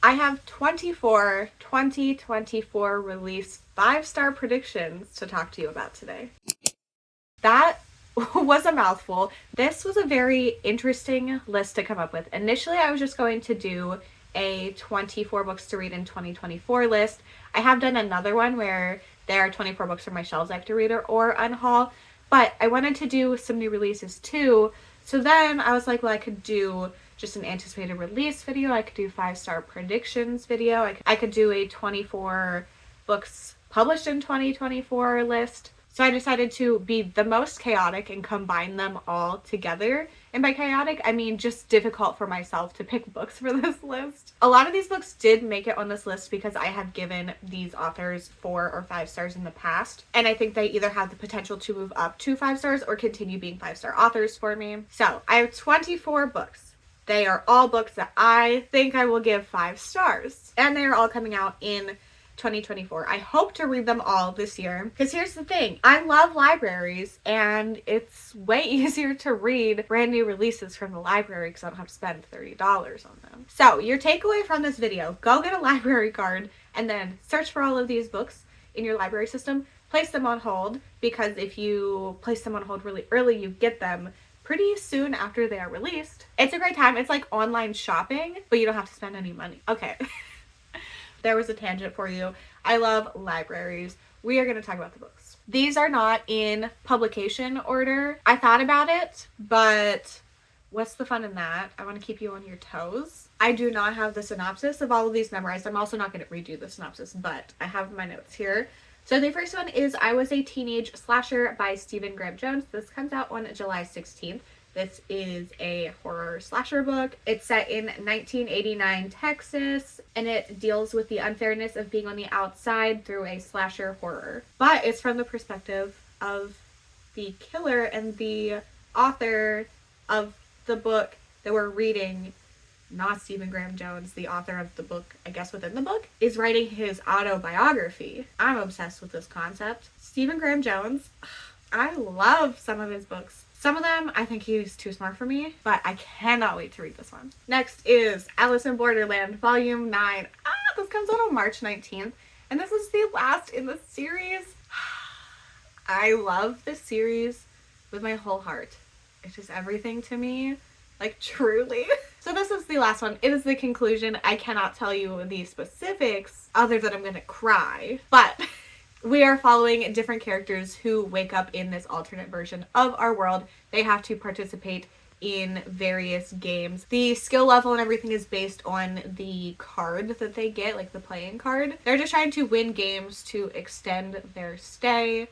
I have 24 2024 release 5-star predictions to talk to you about today. That was a mouthful. This was a very interesting list to come up with. Initially, I was just going to do a 24 books to read in 2024 list. I have done another one where there are 24 books from my shelves I have to read or unhaul, but I wanted to do some new releases too. So then I was like, well, I could do just an anticipated release video. I could do 5-star predictions video. I could do a 24 books published in 2024 list. So I decided to be the most chaotic and combine them all together. And by chaotic, I mean just difficult for myself to pick books for this list. A lot of these books did make it on this list because I have given these authors 4 or 5 stars in the past. And I think they either have the potential to move up to 5 stars or continue being 5-star authors for me. So I have 24 books. They are all books that I think I will give 5 stars. And they are all coming out in 2024. I hope to read them all this year, because here's the thing, I love libraries and it's way easier to read brand new releases from the library because I don't have to spend $30 on them. So your takeaway from this video, go get a library card and then search for all of these books in your library system, place them on hold, because if you place them on hold really early, you get them pretty soon after they are released. It's a great time. It's like online shopping, but you don't have to spend any money. Okay. There was a tangent for you. I love libraries. We are going to talk about the books. These are not in publication order. I thought about it, but what's the fun in that? I want to keep you on your toes. I do not have the synopsis of all of these memorized. I'm also not going to redo the synopsis, but I have my notes here. So the first one is I Was a Teenage Slasher by Stephen Graham Jones. This comes out on July 16th. This is a horror slasher book. It's set in 1989 Texas, and it deals with the unfairness of being on the outside through a slasher horror. But it's from the perspective of the killer, and the author of the book that we're reading, not Stephen Graham Jones, the author of the book, I guess within the book, is writing his autobiography. I'm obsessed with this concept. Stephen Graham Jones, I love some of his books. Some of them, I think he's too smart for me, but I cannot wait to read this one. Next is Alice in Borderland, Volume 9. This comes out on March 19th, and this is the last in the series. I love this series with my whole heart. It's just everything to me, like truly. So this is the last one. It is the conclusion. I cannot tell you the specifics other than I'm gonna cry, but we are following different characters who wake up in this alternate version of our world. They have to participate in various games. The skill level and everything is based on the card that they get, like the playing card. They're just trying to win games to extend their stay.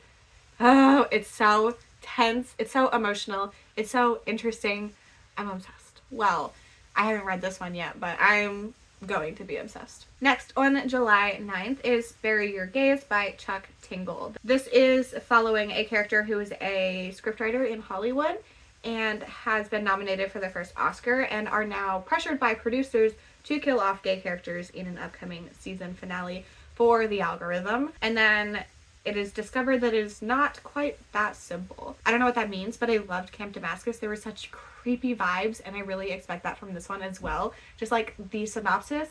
Oh, it's so tense. It's so emotional. It's so interesting. I'm obsessed. Well, I haven't read this one yet, but I'm going to be obsessed. Next, on July 9th is Bury Your Gaze by Chuck Tingle. This is following a character who is a scriptwriter in Hollywood and has been nominated for their first Oscar and are now pressured by producers to kill off gay characters in an upcoming season finale for the algorithm. And then it is discovered that it is not quite that simple. I don't know what that means, but I loved Camp Damascus. There were such creepy vibes, and I really expect that from this one as well. Just like the synopsis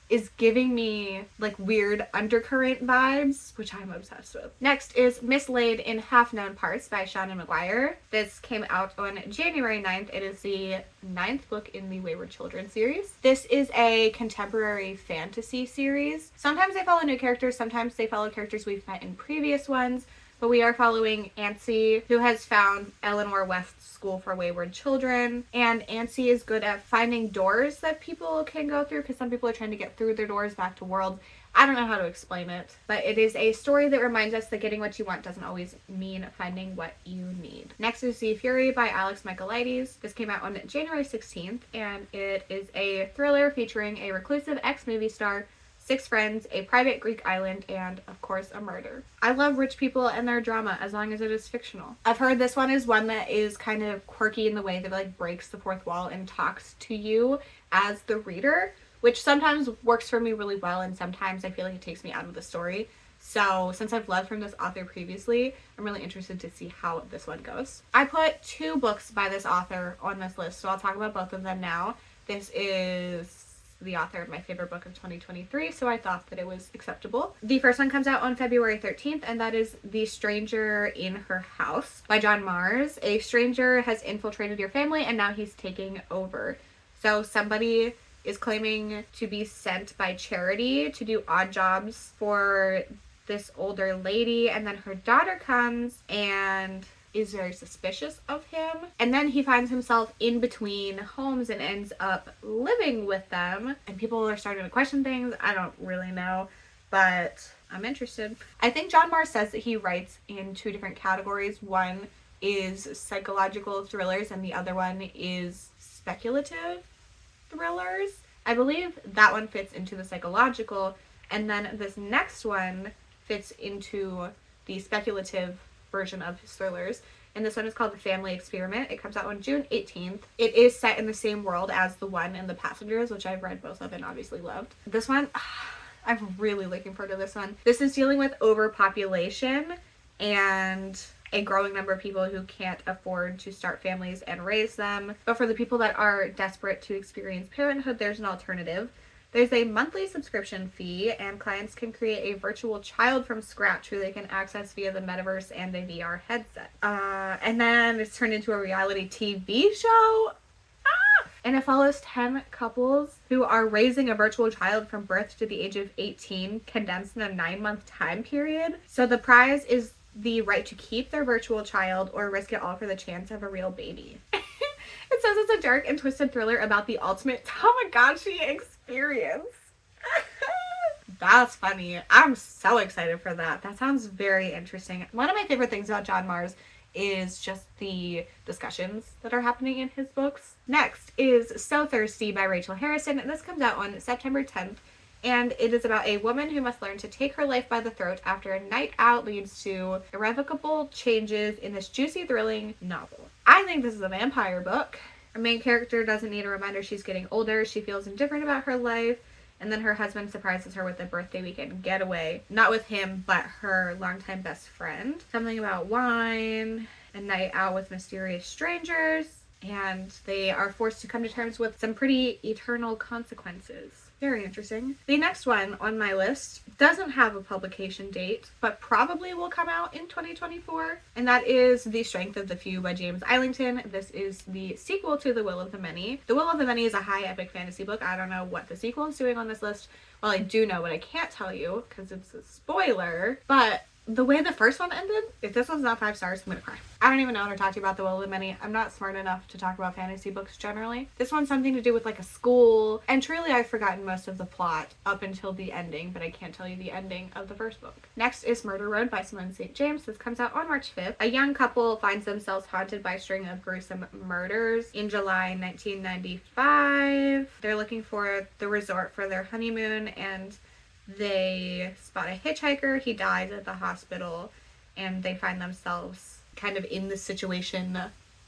is giving me like weird undercurrent vibes, which I'm obsessed with. Next is Mislaid in Half Known Parts by Shauna McGuire. This came out on January 9th. It is the 9th book in the Wayward Children series. This is a contemporary fantasy series. Sometimes they follow new characters, sometimes they follow characters we've met in previous ones, but we are following Ancy, who has found Eleanor West's school for wayward children, and Ancy is good at finding doors that people can go through, because some people are trying to get through their doors back to worlds. I don't know how to explain it, but it is a story that reminds us that getting what you want doesn't always mean finding what you need. Next is The Fury by Alex Michaelides. This came out on January 16th, and it is a thriller featuring a reclusive ex-movie star, 6 friends, a private Greek island, and, of course, a murder. I love rich people and their drama, as long as it is fictional. I've heard this one is one that is kind of quirky in the way that like breaks the fourth wall and talks to you as the reader, which sometimes works for me really well, and sometimes I feel like it takes me out of the story. So since I've loved from this author previously, I'm really interested to see how this one goes. I put 2 books by this author on this list, so I'll talk about both of them now. This is the author of my favorite book of 2023, so I thought that it was acceptable. The first one comes out on February 13th, and that is The Stranger in Her House by John Mars. A stranger has infiltrated your family, and now he's taking over. So somebody is claiming to be sent by Charity to do odd jobs for this older lady, and then her daughter comes and is very suspicious of him, and then he finds himself in between homes and ends up living with them, and people are starting to question things. I don't really know, but I'm interested. I think John Mars says that he writes in two different categories. One is psychological thrillers and the other one is speculative thrillers. I believe that one fits into the psychological, and then this next one fits into the speculative version of his thrillers, and this one is called The Family Experiment. It comes out on June 18th. It is set in the same world as the one in The Passengers, which I've read both of and obviously loved. This one, I'm really looking forward to this one. This is dealing with overpopulation and a growing number of people who can't afford to start families and raise them. But for the people that are desperate to experience parenthood, there's an alternative. There's a monthly subscription fee, and clients can create a virtual child from scratch who they can access via the metaverse and a VR headset. And then it's turned into a reality TV show. And it follows 10 couples who are raising a virtual child from birth to the age of 18, condensed in a 9-month time period. So the prize is the right to keep their virtual child or risk it all for the chance of a real baby. It says it's a dark and twisted thriller about the ultimate Tamagotchi experience. That's funny. I'm so excited for that. That sounds very interesting. One of my favorite things about John Mars is just the discussions that are happening in his books. Next is So Thirsty by Rachel Harrison, and this comes out on September 10th. And it is about a woman who must learn to take her life by the throat after a night out leads to irrevocable changes in this juicy, thrilling novel. I think this is a vampire book. Our main character doesn't need a reminder she's getting older. She feels indifferent about her life. And then her husband surprises her with a birthday weekend getaway. Not with him, but her longtime best friend. Something about wine, a night out with mysterious strangers. And they are forced to come to terms with some pretty eternal consequences. Very interesting. The next one on my list doesn't have a publication date, but probably will come out in 2024, and that is The Strength of the Few by James Islington. This is the sequel to The Will of the Many. The Will of the Many is a high epic fantasy book. I don't know what the sequel is doing on this list. Well, I do know, but I can't tell you because it's a spoiler, but the way the first one ended, if this one's not 5 stars, I'm gonna cry. I don't even know how to talk to you about The Will of the Many. I'm not smart enough to talk about fantasy books generally. This one's something to do with like a school, and truly I've forgotten most of the plot up until the ending, but I can't tell you the ending of the first book. Next is Murder Road by Simone St. James. This comes out on March 5th. A young couple finds themselves haunted by a string of gruesome murders in July 1995. They're looking for the resort for their honeymoon, and they spot a hitchhiker. He dies at the hospital, and they find themselves kind of in the situation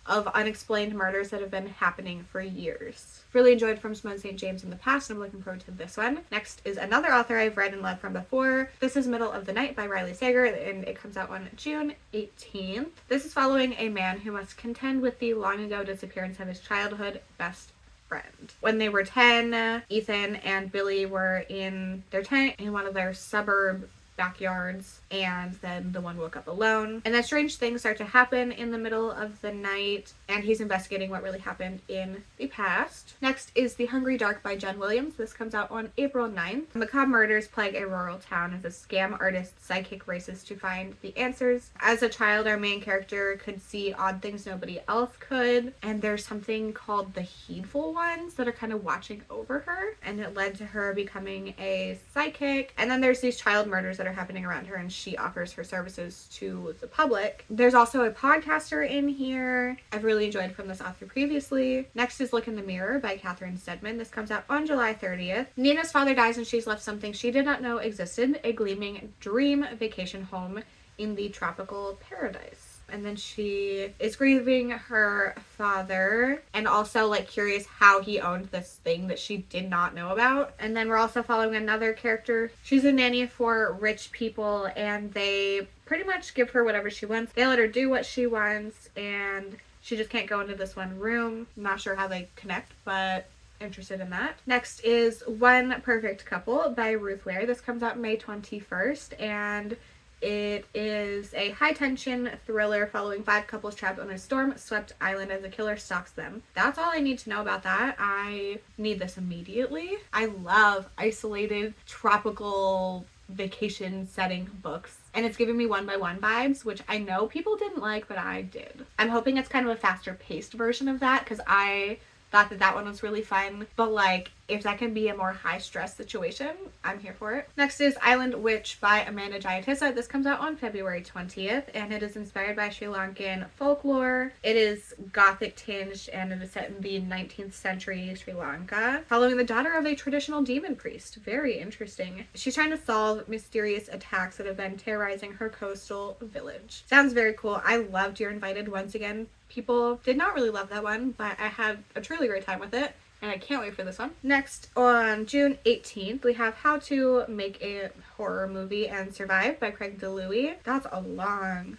of unexplained murders that have been happening for years. Really enjoyed from Simone St. James in the past, and I'm looking forward to this one. Next is another author I've read and loved from before. This is Middle of the Night by Riley Sager, and it comes out on June 18th. This is following a man who must contend with the long ago disappearance of his childhood best friend. When they were 10, Ethan and Billy were in their tent in one of their suburb backyards, and then the one woke up alone, and then strange things start to happen in the middle of the night, and he's investigating what really happened in the past. Next is The Hungry Dark by Jen Williams. This comes out on April 9th. Macabre murders plague a rural town as a scam artist psychic races to find the answers. As a child, our main character could see odd things nobody else could, and there's something called the Heedful Ones that are kind of watching over her, and it led to her becoming a psychic. And then there's these child murders that are happening around her, and she offers her services to the public. There's also a podcaster in here I've really enjoyed from this author previously. Next is Look in the Mirror by Catherine Stedman. This comes out on July 30th. Nina's father dies, and she's left something she did not know existed, a gleaming dream vacation home in the tropical paradise. And then she is grieving her father and also like curious how he owned this thing that she did not know about. And then we're also following another character. She's a nanny for rich people, and they pretty much give her whatever she wants. They let her do what she wants, and she just can't go into this one room. I'm not sure how they connect, but interested in that. Next is One Perfect Couple by Ruth Ware. This comes out May 21st, and it is a high-tension thriller following 5 couples trapped on a storm-swept island as a killer stalks them. That's all I need to know about that. I need this immediately. I love isolated, tropical vacation setting books, and it's giving me One by One vibes, which I know people didn't like, but I did. I'm hoping it's kind of a faster paced version of that, because I thought that one was really fun, but like, if that can be a more high stress situation, I'm here for it. Next is Island Witch by Amanda Jayatissa. This comes out on February 20th, and it is inspired by Sri Lankan folklore. It is Gothic tinged, and it is set in the 19th century Sri Lanka, following the daughter of a traditional demon priest. Very interesting. She's trying to solve mysterious attacks that have been terrorizing her coastal village. Sounds very cool. I loved You're Invited once again. People did not really love that one, but I had a truly great time with it, and I can't wait for this one. Next, on June 18th, we have How to Make a Horror Movie and Survive by Craig DeLuey. That's a long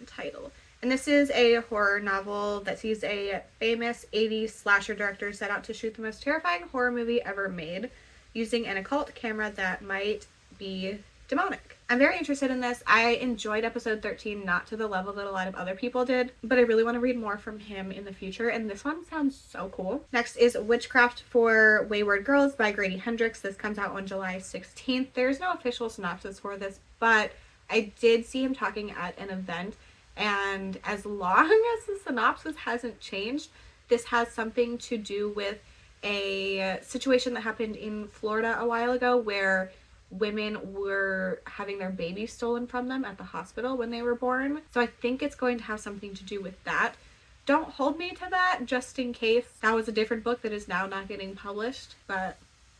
title. And this is a horror novel that sees a famous 80s slasher director set out to shoot the most terrifying horror movie ever made, using an occult camera that might be demonic. I'm very interested in this. I enjoyed episode 13, not to the level that a lot of other people did, but I really want to read more from him in the future, and this one sounds so cool. Next is Witchcraft for Wayward Girls by Grady Hendrix. This comes out on July 16th. There's no official synopsis for this, but I did see him talking at an event, and as long as the synopsis hasn't changed, this has something to do with a situation that happened in Florida a while ago where women were having their babies stolen from them at the hospital when they were born. So I think it's going to have something to do with that. Don't hold me to that, just in case that was a different book that is now not getting published, but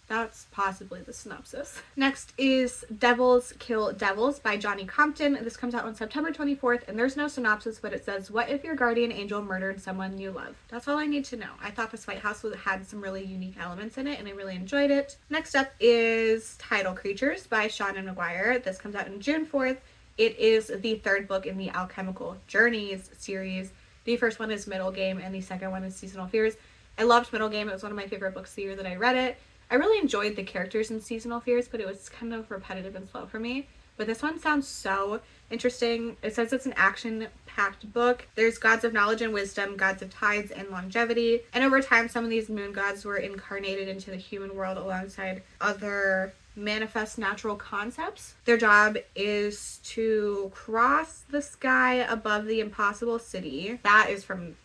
that's possibly the synopsis. Next is Devils Kill Devils by Johnny Compton. This comes out on September 24th, and there's no synopsis, but it says, what if your guardian angel murdered someone you love? That's all I need to know. I thought this White House had some really unique elements in it, and I really enjoyed it. Next up is Tidal Creatures by Sean and McGuire. This comes out on June 4th. It is the third book in the Alchemical Journeys series. The first one is Middle Game, and the second one is Seasonal Fears. I loved Middle Game. It was one of my favorite books the year that I read it. I really enjoyed the characters in Seasonal Fears, but it was kind of repetitive and slow for me. But this one sounds so interesting. It says it's an action-packed book. There's gods of knowledge and wisdom, gods of tides and longevity. And over time, some of these moon gods were incarnated into the human world alongside other manifest natural concepts. Their job is to cross the sky above the impossible city. That is from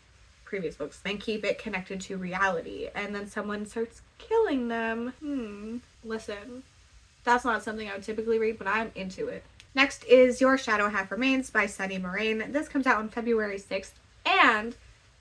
previous books, and keep it connected to reality. And then someone starts killing them. Listen, that's not something I would typically read, but I'm into it. Next is Your Shadow Half Remains by Sunny Moraine. This comes out on February 6th, and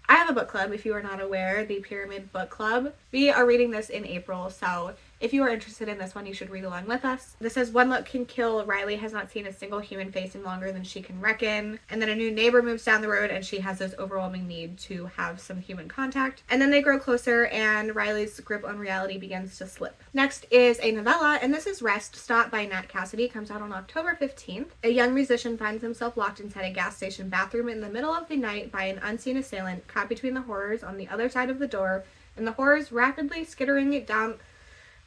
I have a book club, if you are not aware, the Pyramid Book Club. We are reading this in April, so if you are interested in this one, you should read along with us. This says, one look can kill. Riley has not seen a single human face in longer than she can reckon. And then a new neighbor moves down the road, and she has this overwhelming need to have some human contact. And then they grow closer, and Riley's grip on reality begins to slip. Next is a novella, and this is Rest Stop by Nat Cassidy. It comes out on October 15th. A young musician finds himself locked inside a gas station bathroom in the middle of the night by an unseen assailant, caught between the horrors on the other side of the door, and the horrors rapidly skittering it down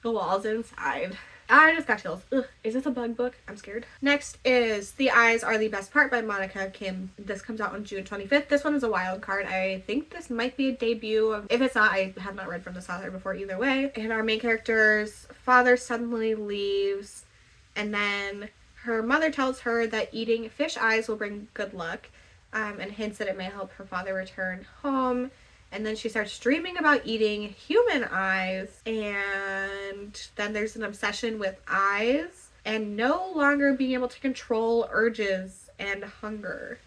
the walls inside. I just got chills. Ugh, is this a bug book? I'm scared. Next is The Eyes Are the Best Part by Monica Kim. This comes out on June 25th. This one is a wild card. I think this might be a debut. If it's not, I have not read from this author before either way. And our main character's father suddenly leaves, and then her mother tells her that eating fish eyes will bring good luck, and hints that it may help her father return home. And then she starts dreaming about eating human eyes, and then there's an obsession with eyes and no longer being able to control urges and hunger.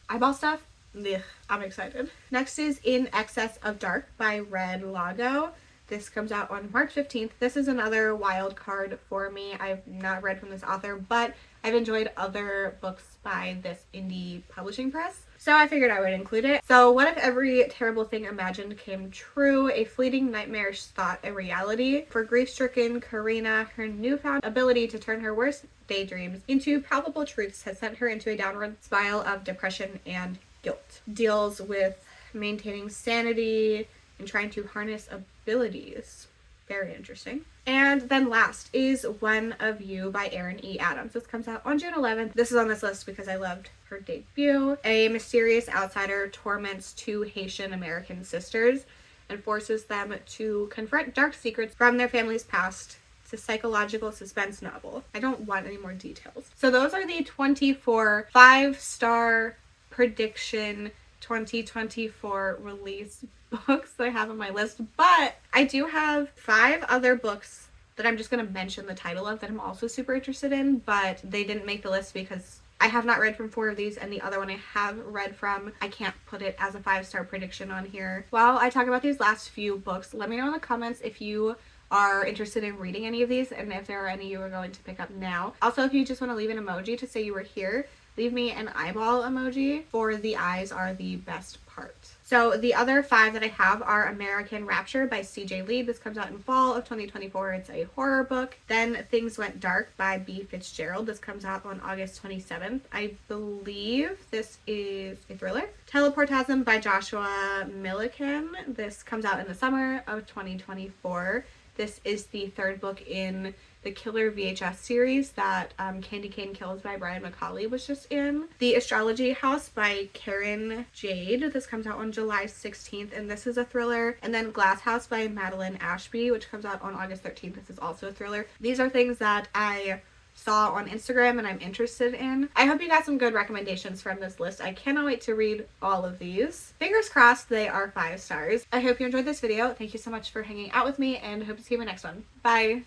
Eyeball stuff? Ugh, I'm excited. Next is In Excess of Dark by Red Lago. This comes out on March 15th. This is another wild card for me. I've not read from this author, but I've enjoyed other books by this indie publishing press, so I figured I would include it. So what if every terrible thing imagined came true? A fleeting nightmarish thought a reality. For grief-stricken Karina, her newfound ability to turn her worst daydreams into palpable truths has sent her into a downward spiral of depression and guilt. Deals with maintaining sanity and trying to harness abilities. Very interesting. And then last is One of You by Erin E. Adams. This comes out on June 11th. This is on this list because I loved her debut. A mysterious outsider torments two Haitian American sisters and forces them to confront dark secrets from their family's past. It's a psychological suspense novel. I don't want any more details. So those are the 24 5-star prediction 2024 release books that I have on my list, but I do have 5 other books that I'm just going to mention the title of that I'm also super interested in, but they didn't make the list because I have not read from 4 of these, and the other one I have read from, I can't put it as a 5-star prediction on here. While I talk about these last few books, let me know in the comments if you are interested in reading any of these and if there are any you are going to pick up now. Also, if you just want to leave an emoji to say you were here, leave me an eyeball emoji, for the eyes are the best part. So the other 5 that I have are American Rapture by C.J. Lee. This comes out in fall of 2024. It's a horror book. Then Things Went Dark by B. Fitzgerald. This comes out on August 27th. I believe this is a thriller. Teleportasm by Joshua Milliken. This comes out in the summer of 2024. This is the 3rd book in the Killer VHS series that Candy Cane Kills by Brian McCauley was just in. The Astrology House by Karen Jade. This comes out on July 16th, and this is a thriller. And then Glass House by Madeline Ashby, which comes out on August 13th. This is also a thriller. These are things that I saw on Instagram and I'm interested in. I hope you got some good recommendations from this list. I cannot wait to read all of these. Fingers crossed they are 5 stars. I hope you enjoyed this video. Thank you so much for hanging out with me, and hope to see you in my next one. Bye!